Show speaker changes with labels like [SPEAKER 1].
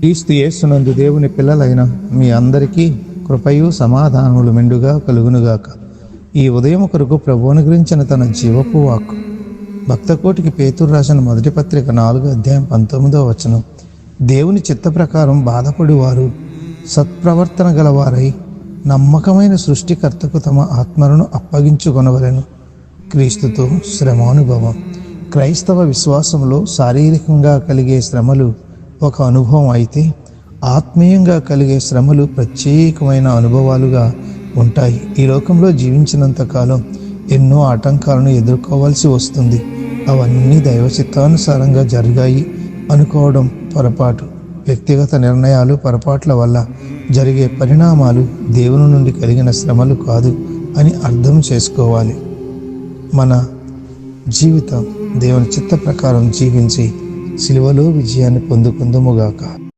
[SPEAKER 1] క్రీస్తు యేసునందు దేవుని పిల్లలైన మీ అందరికీ కృపయు సమాధానములు మెండుగా కలుగునుగాక. ఈ ఉదయం కొరకు ప్రభువుని గురించిన తన జీవపు వాక్కు. భక్తకోటికి పేతురు రాసిన మొదటి పత్రిక 4:19 దేవుని చిత్త ప్రకారం బాధపడువారు సత్ప్రవర్తన గలవారై నమ్మకమైన సృష్టికర్తకు తమ ఆత్మలను అప్పగించుకొనవలెను. క్రీస్తుతో శ్రమానుభవం. క్రైస్తవ విశ్వాసంలో శారీరకంగా కలిగే శ్రమలు ఒక అనుభవం అయితే, ఆత్మీయంగా కలిగే శ్రమలు ప్రత్యేకమైన అనుభవాలుగా ఉంటాయి. ఈ లోకంలో జీవించినంతకాలం ఎన్నో ఆటంకాలను ఎదుర్కోవాల్సి వస్తుంది. అవన్నీ దైవ చిత్తానుసారంగా జరిగాయి అనుకోవడం పొరపాటు. వ్యక్తిగత నిర్ణయాలు, పొరపాట్ల వల్ల జరిగే పరిణామాలు దేవుని నుండి కలిగిన శ్రమలు కాదు అని అర్థం చేసుకోవాలి. మన జీవితం దేవుని చిత్త ప్రకారం జీవించి సిలువలో విజయాన్ని పొందుకుందుముగాక.